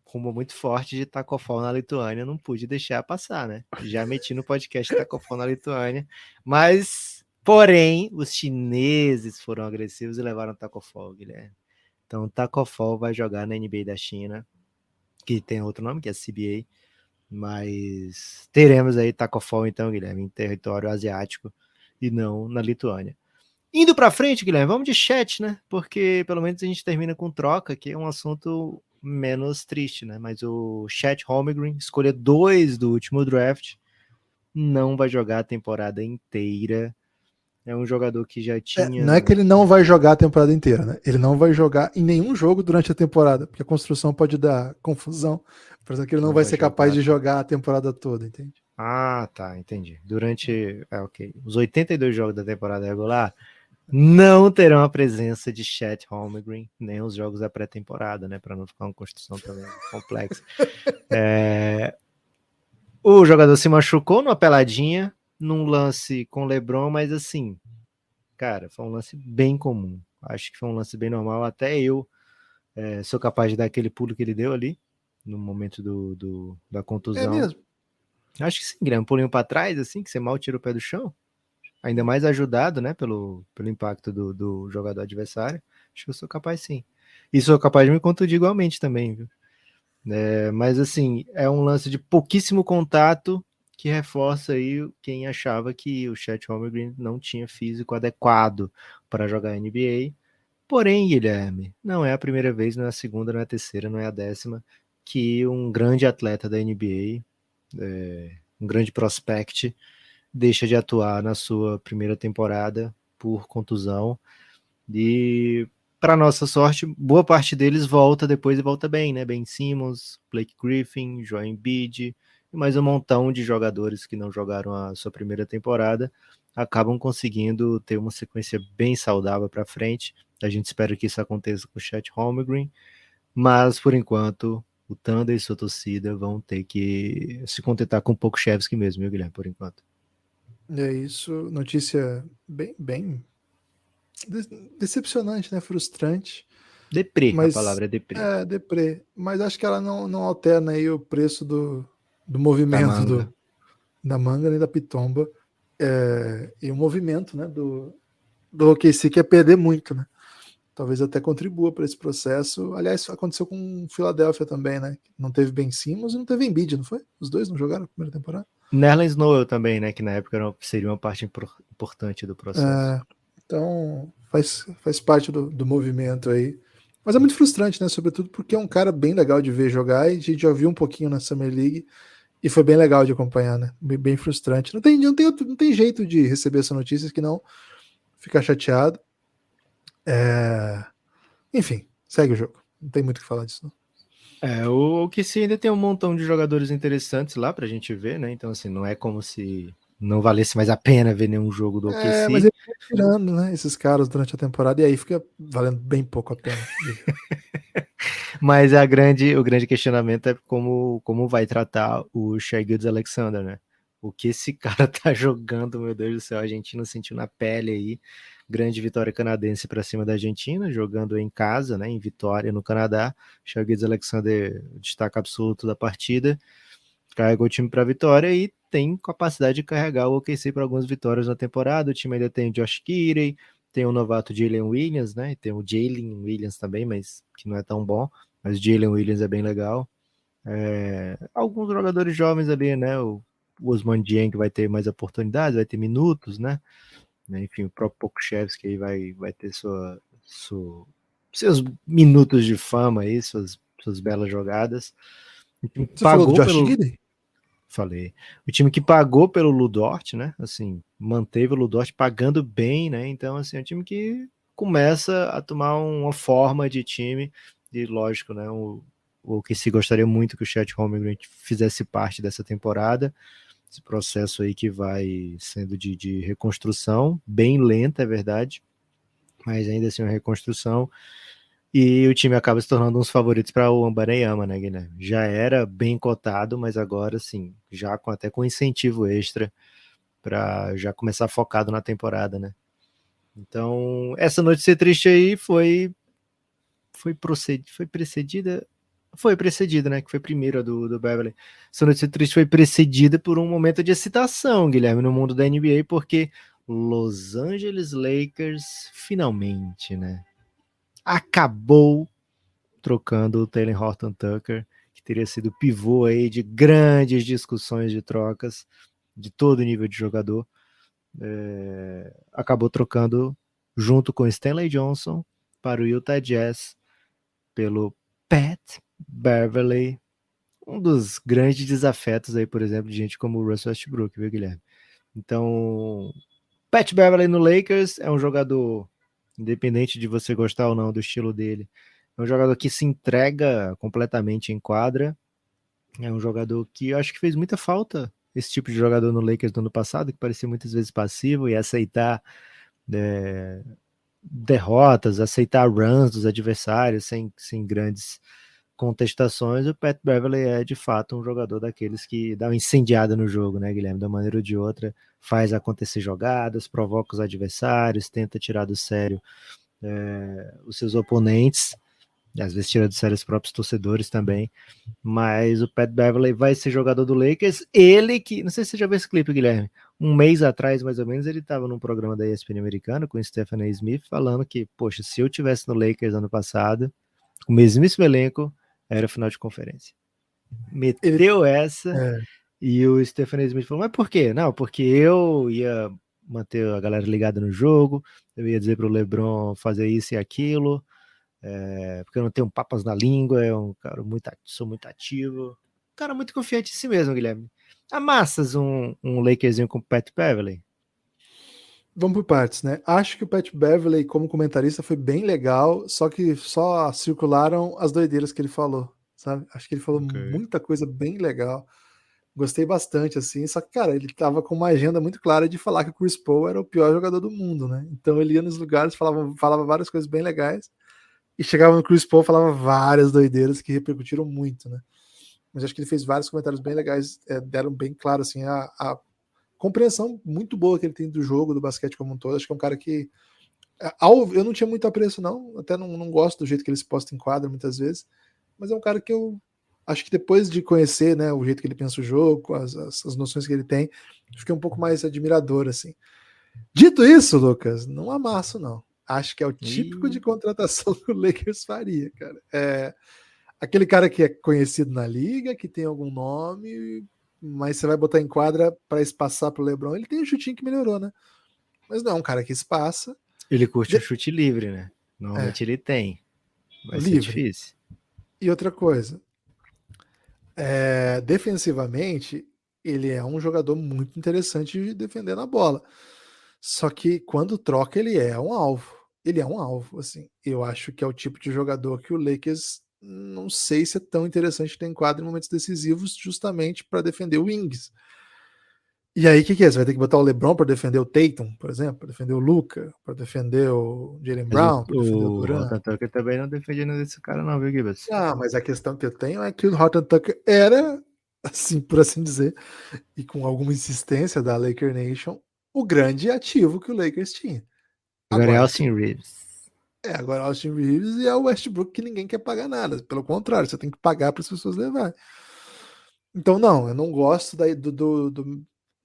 Rumo muito forte de Tacofol na Lituânia, não pude deixar passar, né? Já meti no podcast Tacofol na Lituânia, mas, porém, os chineses foram agressivos e levaram Tacofol, Guilherme. Então, o Tacofol vai jogar na NBA da China, que tem outro nome, que é CBA, mas teremos aí Tacofol, então, Guilherme, em território asiático e não na Lituânia. Indo para frente, Guilherme, vamos de chat, né? Porque pelo menos a gente termina com troca, que é um assunto menos triste, né? Mas o Chet Holmgren, escolha 2 do último draft, não vai jogar a temporada inteira. É um jogador que já Não é tinha... que ele não vai jogar a temporada inteira, né? Ele não vai jogar em nenhum jogo durante a temporada, porque a construção pode dar confusão. Por exemplo, que ele que não não vai vai ser capaz jogar, de tá? jogar a temporada toda, entende? Ah, tá, entendi. Durante, ok, os 82 jogos da temporada regular não terão a presença de Chet Holmgren, nem os jogos da pré-temporada, né? Para não ficar uma construção também complexa. O jogador se machucou numa peladinha, num lance com o LeBron, mas assim, cara, foi um lance bem comum. Acho que foi um lance bem normal. Até eu sou capaz de dar aquele pulo que ele deu ali, no momento da É contusão. mesmo. Acho que sim, Guilherme, um pulinho para trás, assim, que você mal tira o pé do chão. Ainda mais ajudado, né, pelo impacto do jogador adversário. Acho que eu sou capaz sim. E sou capaz de me contundir igualmente também, viu? Mas assim, é um lance de pouquíssimo contato que reforça aí quem achava que o Chet Holmgren não tinha físico adequado para jogar NBA. Porém, Guilherme, não é a primeira vez, não é a segunda, não é a terceira, não é a décima que um grande atleta da NBA, um grande prospect, deixa de atuar na sua primeira temporada por contusão. E, para nossa sorte, boa parte deles volta depois e volta bem, né? Ben Simmons, Blake Griffin, Joel Embiid e mais um montão de jogadores que não jogaram a sua primeira temporada acabam conseguindo ter uma sequência bem saudável para frente. A gente espera que isso aconteça com o Chet Holmgren, mas por enquanto o Thunder e sua torcida vão ter que se contentar com um pouco Chevsky mesmo, viu, Guilherme, por enquanto. É isso, notícia bem decepcionante, né? Frustrante, Deprê, a mas palavra é deprê. é deprê. Mas acho que ela não alterna aí o preço do Da movimento manga. da manga nem da pitomba. E o movimento, né, do OKC que é perder muito, né? Talvez até contribua para esse processo. Aliás, aconteceu com o Philadelphia também, né? Não teve Ben Simmons e não teve Embiid, não foi? Os dois não jogaram a primeira temporada? Nerlens Noel também, né? Que na época seria uma parte importante do processo. É, então, faz parte do movimento aí. Mas é muito frustrante, né? Sobretudo porque é um cara bem legal de ver jogar e a gente já viu um pouquinho na Summer League e foi bem legal de acompanhar, né? Bem frustrante. Não tem jeito de receber essa notícia que não ficar chateado. É, enfim, segue o jogo. Não tem muito o que falar disso, não. O que se ainda tem um montão de jogadores interessantes lá pra gente ver, né? Então, assim, não é como se não valesse mais a pena ver nenhum jogo do Mas OKC. ele vai tirando, né, esses caras durante a temporada e aí fica valendo bem pouco a pena de ver. Mas o grande questionamento é como vai tratar o Shai Gilgeous-Alexander, né? O que esse cara tá jogando, meu Deus do céu, a Argentina sentiu na pele aí. Grande vitória canadense para cima da Argentina, jogando em casa, né, em Vitória, no Canadá. Shai Gilgeous-Alexander, destaque absoluto da partida, carregou o time para a vitória e tem capacidade de carregar o OKC para algumas vitórias na temporada. O time ainda tem o Josh Giddey, tem o novato Jalen Williams, né? Tem o Jalen Williams também, mas que não é tão bom. Mas Jalen Williams é bem legal. Alguns jogadores jovens ali, né? O Osman Dieng vai ter mais oportunidades, vai ter minutos, né? Enfim, o próprio Pokusevski aí vai ter seus minutos de fama aí, suas belas jogadas. O time Você falou do pagou Josh pelo, Giddey? falei. O time que pagou pelo Ludort, né? Assim, manteve o Ludort pagando bem, né? Então, assim, é um time que começa a tomar uma forma de time e, lógico, né? O que se gostaria muito que o Chet Holmgren fizesse parte dessa temporada, esse processo aí que vai sendo de reconstrução, bem lenta, é verdade, mas ainda assim uma reconstrução. E o time acaba se tornando uns favoritos para o Ambareyama, né, Guilherme? Já era bem cotado, mas agora sim, já até com incentivo extra para já começar focado na temporada, né? Então, essa notícia triste aí foi precedida, né? Que foi primeiro a do Beverly. Essa notícia triste foi precedida por um momento de excitação, Guilherme, no mundo da NBA, porque Los Angeles Lakers finalmente, né? Acabou trocando o Taylor Horton Tucker, que teria sido pivô aí de grandes discussões de trocas de todo nível de jogador, acabou trocando junto com Stanley Johnson para o Utah Jazz pelo Pat Beverley, um dos grandes desafetos aí, por exemplo, de gente como o Russell Westbrook, viu, Guilherme? Então, Pat Beverley no Lakers é um jogador, independente de você gostar ou não do estilo dele, é um jogador que se entrega completamente em quadra. É um jogador que eu acho que fez muita falta, esse tipo de jogador no Lakers do ano passado, que parecia muitas vezes passivo e aceitar derrotas, aceitar runs dos adversários sem grandes contestações. O Pat Beverley é de fato um jogador daqueles que dá uma incendiada no jogo, né, Guilherme? De uma maneira ou de outra, faz acontecer jogadas, provoca os adversários, tenta tirar do sério os seus oponentes, e às vezes tira do sério os próprios torcedores também. Mas o Pat Beverley vai ser jogador do Lakers. Ele que, não sei se você já viu esse clipe, Guilherme. Um mês atrás, mais ou menos, ele estava num programa da ESPN americano com o Stephen A. Smith, falando que, poxa, se eu tivesse no Lakers ano passado, o mesmíssimo elenco, era final de conferência. Meteu essa e o Stephen A. Smith falou, mas por quê? Não, porque eu ia manter a galera ligada no jogo, eu ia dizer pro LeBron fazer isso e aquilo, porque eu não tenho papas na língua, é um cara sou muito ativo. Um cara muito confiante em si mesmo, Guilherme. Amassas um Lakerzinho com o Pat Beverley? Vamos por partes, né? Acho que o Pat Beverley, como comentarista, foi bem legal, só que só circularam as doideiras que ele falou, sabe? Acho que ele falou muita coisa bem legal. Gostei bastante, assim. Só que, cara, ele tava com uma agenda muito clara de falar que o Chris Paul era o pior jogador do mundo, né? Então ele ia nos lugares, falava várias coisas bem legais, e chegava no Chris Paul, falava várias doideiras que repercutiram muito, né? Mas acho que ele fez vários comentários bem legais, deram bem claro, assim, a compreensão muito boa que ele tem do jogo, do basquete como um todo. Acho que é um cara que eu não tinha muito apreço, não. Até não gosto do jeito que ele se posta em quadra muitas vezes. Mas é um cara que eu acho que depois de conhecer, né, o jeito que ele pensa o jogo, as noções que ele tem, fiquei um pouco mais admirador, assim. Dito isso, Lucas, não amasso, não. Acho que é o típico de contratação que o Lakers faria, cara. Aquele cara que é conhecido na liga, que tem algum nome, mas você vai botar em quadra para espaçar pro LeBron. Ele tem um chutinho que melhorou, né? Mas não é um cara que espaça. Ele curte o chute livre, né? Normalmente ele tem. Vai ser Livre. difícil. E outra coisa, defensivamente, ele é um jogador muito interessante defendendo a bola. Só que quando troca, ele é um alvo. Ele é um alvo, assim. Eu acho que é o tipo de jogador que o Lakers não sei se é tão interessante ter em quadra em momentos decisivos, justamente para defender o wings. E aí, o que é? Você vai ter que botar o LeBron para defender o Tatum, por exemplo, para defender o Luka, para defender o Jaylen Mas Brown, para defender o o Durant. Horton Tucker também não defendendo desse cara não, viu, Gibbs? Ah, mas a questão que eu tenho é que o Horton Tucker era, assim, por assim dizer, e com alguma insistência da Laker Nation, o grande ativo que o Lakers tinha. Agora é Agora, Austin Reeves. agora Austin Reeves e é o Westbrook que ninguém quer pagar nada. Pelo contrário, você tem que pagar para as pessoas levarem. Então, não, eu não gosto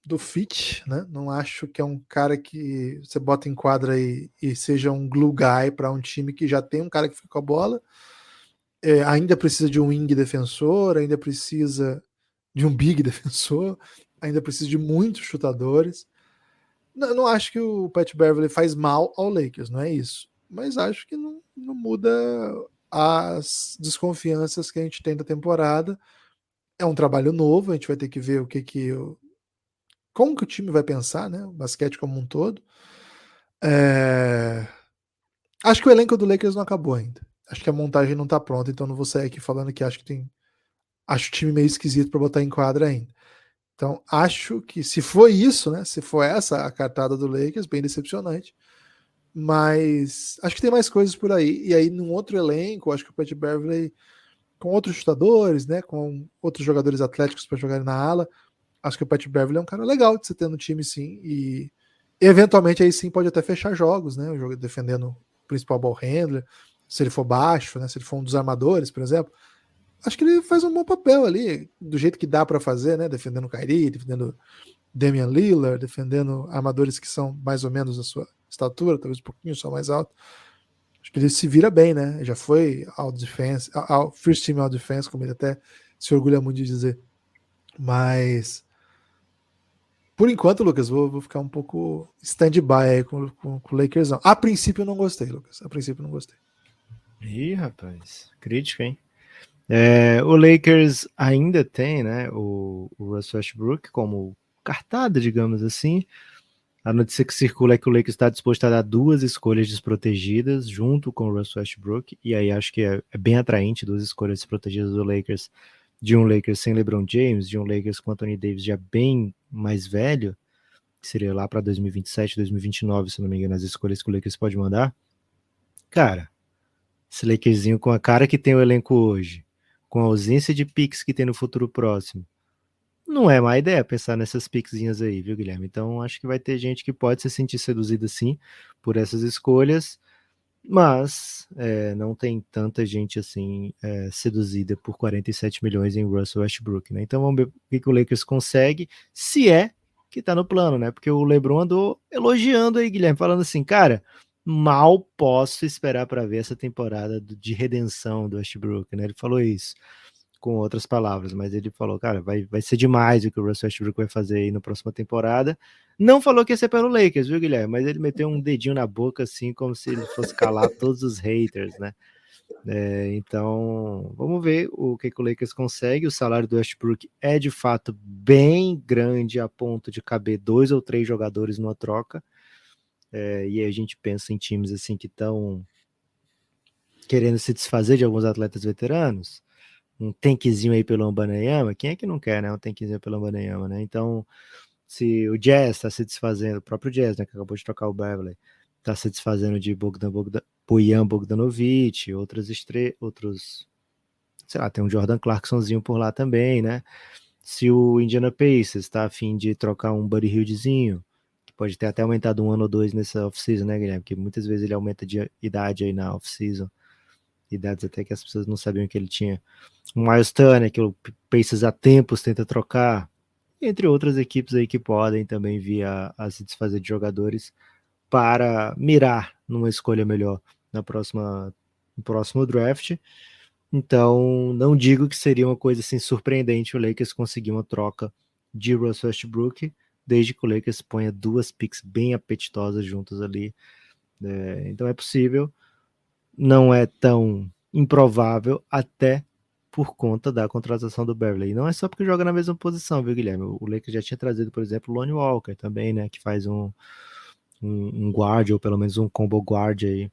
do fit, né? Não acho que é um cara que você bota em quadra e seja um glue guy para um time que já tem um cara que fica com a bola. Ainda precisa de um wing defensor, ainda precisa de um big defensor, ainda precisa de muitos chutadores. Não acho que o Pat Beverley faz mal ao Lakers, não é isso. Mas acho que não muda as desconfianças que a gente tem da temporada. É um trabalho novo, a gente vai ter que ver como que o time vai pensar, né? O basquete como um todo. Acho que o elenco do Lakers não acabou ainda. Acho que a montagem não tá pronta, então não vou sair aqui falando que acho o time meio esquisito para botar em quadra ainda. Então, acho que se for isso, né? Se for essa a cartada do Lakers, bem decepcionante. Mas acho que tem mais coisas por aí. E aí, num outro elenco, acho que o Pat Beverley, com outros chutadores, né? Com outros jogadores atléticos para jogarem na ala, acho que o Pat Beverley é um cara legal de você ter no time, sim. E eventualmente aí sim pode até fechar jogos, né? O jogo defendendo o principal ball handler, se ele for baixo, né? Se ele for um dos armadores, por exemplo. Acho que ele faz um bom papel ali, do jeito que dá para fazer, né? Defendendo o Kyrie, defendendo Damian Lillard, defendendo armadores que são mais ou menos da sua estatura, talvez um pouquinho só mais alto. Acho que ele se vira bem, né? Já foi ao defense, ao first team all defense, como ele até se orgulha muito de dizer. Mas por enquanto, Lucas, vou ficar um pouco stand-by aí com o Lakers. Não. A princípio eu não gostei, Lucas. A princípio eu não gostei. Ih, rapaz, crítica, hein? O Lakers ainda tem, né, o Russell Westbrook como cartada, digamos assim, A notícia que circula é que o Lakers está disposto a dar 2 escolhas desprotegidas junto com o Russell Westbrook, e aí acho que é bem atraente 2 escolhas desprotegidas do Lakers, de um Lakers sem LeBron James, de um Lakers com Anthony Davis já bem mais velho, que seria lá para 2027, 2029, se não me engano, as escolhas que o Lakers pode mandar. Cara, esse Lakersinho com a cara que tem o elenco hoje, com a ausência de picks que tem no futuro próximo, não é má ideia pensar nessas piquezinhas aí, viu, Guilherme? Então, acho que vai ter gente que pode se sentir seduzida, sim, por essas escolhas, mas não tem tanta gente assim seduzida por 47 milhões em Russell Westbrook, né? Então, vamos ver o que o Lakers consegue, se é que tá no plano, né? Porque o LeBron andou elogiando aí, Guilherme, falando assim, cara, mal posso esperar para ver essa temporada de redenção do Westbrook, né? Ele falou isso com outras palavras, mas ele falou, cara, vai ser demais o que o Russell Westbrook vai fazer aí na próxima temporada. Não falou que ia ser pelo Lakers, viu, Guilherme? Mas ele meteu um dedinho na boca, assim, como se ele fosse calar todos os haters, né? Então, vamos ver o que o Lakers consegue. O salário do Westbrook é, de fato, bem grande a ponto de caber 2 ou 3 jogadores numa troca. E aí a gente pensa em times, assim, que estão querendo se desfazer de alguns atletas veteranos, um tanquezinho aí pelo Wembanyama, quem é que não quer, né? Um tanquezinho pelo Wembanyama, né? Então, se o Jazz está se desfazendo, o próprio Jazz, né, que acabou de trocar o Beverley, está se desfazendo de Bojan Bogdanovic, outros, sei lá, tem um Jordan Clarksonzinho por lá também, né? Se o Indiana Pacers está a fim de trocar um Buddy Hieldzinho, que pode ter até aumentado 1 ano ou 2 nessa off-season, né, Guilherme? Porque muitas vezes ele aumenta de idade aí na off-season, idades até que as pessoas não sabiam que ele tinha. O Miles Turner, que o Pacers há tempos tenta trocar, entre outras equipes aí que podem também vir a se desfazer de jogadores para mirar numa escolha melhor no próximo draft. Então, não digo que seria uma coisa assim surpreendente o Lakers conseguir uma troca de Russell Westbrook, desde que o Lakers ponha 2 picks bem apetitosas juntas ali. Então é possível, não é tão improvável, até por conta da contratação do Beverley. E não é só porque joga na mesma posição, viu, Guilherme? O Lakers já tinha trazido, por exemplo, o Lonnie Walker também, né? Que faz um guard, ou pelo menos um combo guard aí.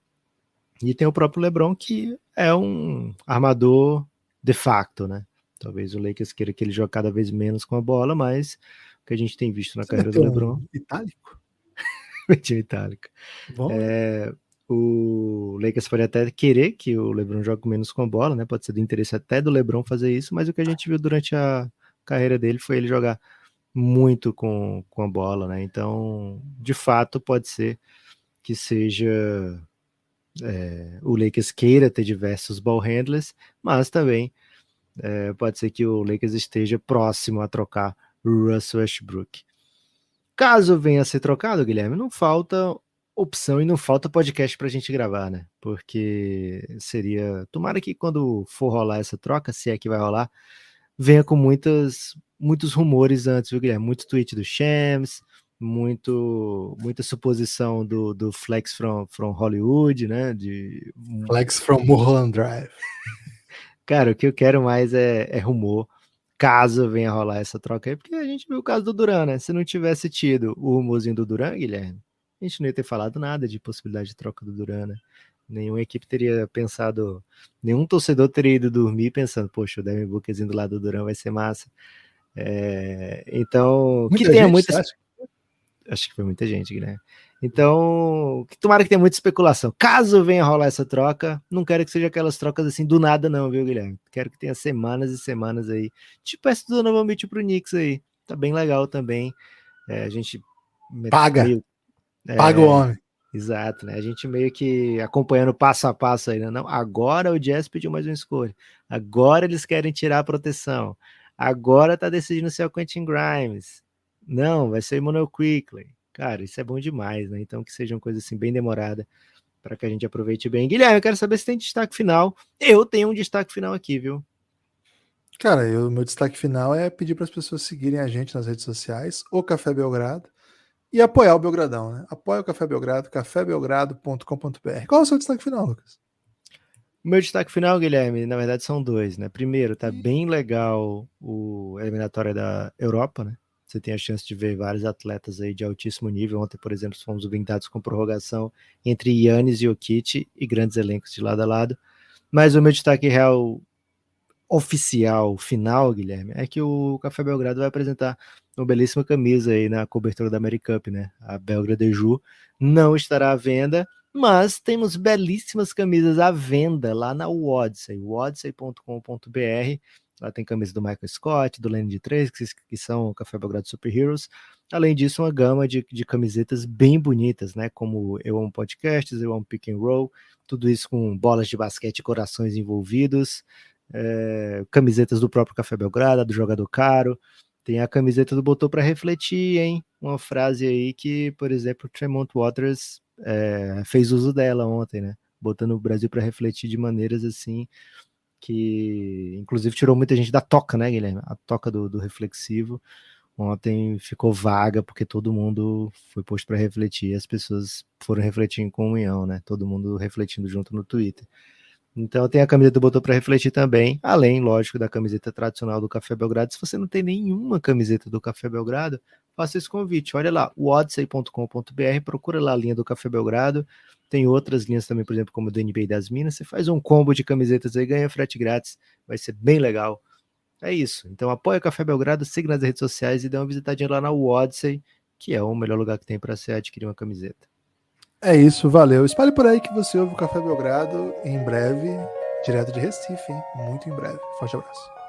E tem o próprio LeBron, que é um armador de facto, né? Talvez o Lakers queira que ele jogue cada vez menos com a bola, mas o que a gente tem visto na carreira do LeBron... Itálico? time itálico. Bom, O Lakers pode até querer que o LeBron jogue menos com a bola, né? Pode ser do interesse até do LeBron fazer isso, mas o que a gente viu durante a carreira dele foi ele jogar muito com a bola, né? Então, de fato, pode ser que seja o Lakers queira ter diversos ball handlers, mas também pode ser que o Lakers esteja próximo a trocar o Russell Westbrook. Caso venha a ser trocado, Guilherme, não falta opção e não falta podcast pra gente gravar, né? Porque seria... Tomara que quando for rolar essa troca, se é que vai rolar, venha com muitos rumores antes, viu, Guilherme? Muito tweet do Shams, muita suposição do Flex from Hollywood, né? Flex from Mulholland Drive. Cara, o que eu quero mais é rumor, caso venha rolar essa troca aí, porque a gente viu o caso do Duran, né? Se não tivesse tido o rumorzinho do Duran, Guilherme, a gente não ia ter falado nada de possibilidade de troca do Duran, né? Nenhuma equipe teria pensado, nenhum torcedor teria ido dormir pensando, poxa, o Devin Booker indo lá do Duran vai ser massa. Então, Muita que tenha gente, muita... você acha? Acho que foi muita gente, Guilherme. Então, tomara que tenha muita especulação. Caso venha rolar essa troca, não quero que seja aquelas trocas assim do nada, não, viu, Guilherme? Quero que tenha semanas e semanas aí. Tipo essa do Donovan Mitchell pro Knicks aí. Tá bem legal também. A gente Paga o homem. Exato, né? A gente meio que acompanhando passo a passo aí, né? Não, agora o Jazz pediu mais uma escolha. Agora eles querem tirar a proteção. Agora tá decidindo se é o Quentin Grimes. Não, vai ser o Emmanuel Quickley. Cara, isso é bom demais, né? Então que seja uma coisa assim bem demorada para que a gente aproveite bem. Guilherme, eu quero saber se tem destaque final. Eu tenho um destaque final aqui, viu? Cara, meu destaque final é pedir para as pessoas seguirem a gente nas redes sociais, o Café Belgrado, e apoiar o Belgradão, né? Apoia o Café Belgrado, cafébelgrado.com.br. Qual é o seu destaque final, Lucas? O meu destaque final, Guilherme, na verdade são 2, né? Primeiro, tá bem legal a eliminatória da Europa, né? Você tem a chance de ver vários atletas aí de altíssimo nível. Ontem, por exemplo, fomos brindados com prorrogação entre Giannis e Jokic e grandes elencos de lado a lado. Mas o meu destaque real oficial, final, Guilherme, é que o Café Belgrado vai apresentar uma belíssima camisa aí na cobertura da AmeriCup, né? A Belgradeju não estará à venda, mas temos belíssimas camisas à venda lá na Wodsey, wodsey.com.br. Lá tem camisa do Michael Scott, do Lenny de 3, que são o Café Belgrado Super Heroes. Além disso, uma gama de camisetas bem bonitas, né? Como Eu Amo Podcasts, Eu Amo Pick and Roll, tudo isso com bolas de basquete e corações envolvidos. Camisetas do próprio Café Belgrado, do Jogador Caro. Tem a camiseta do Botou para Refletir, hein? Uma frase aí que, por exemplo, o Tremont Waters fez uso dela ontem, né? Botando o Brasil para refletir de maneiras assim que, inclusive, tirou muita gente da toca, né, Guilherme? A toca do reflexivo. Ontem ficou vaga porque todo mundo foi posto para refletir. As pessoas foram refletir em comunhão, né? Todo mundo refletindo junto no Twitter. Então tem a camiseta do Botou para Refletir também, além, lógico, da camiseta tradicional do Café Belgrado. Se você não tem nenhuma camiseta do Café Belgrado, faça esse convite. Olha lá, wodsey.com.br, procura lá a linha do Café Belgrado. Tem outras linhas também, por exemplo, como o do NBA das Minas. Você faz um combo de camisetas aí, ganha frete grátis. Vai ser bem legal. É isso. Então apoia o Café Belgrado, siga nas redes sociais e dê uma visitadinha lá na Wodsey, que é o melhor lugar que tem para você adquirir uma camiseta. É isso, valeu. Espalhe por aí que você ouve o Café Belgrado em breve, direto de Recife, hein? Muito em breve. Forte abraço.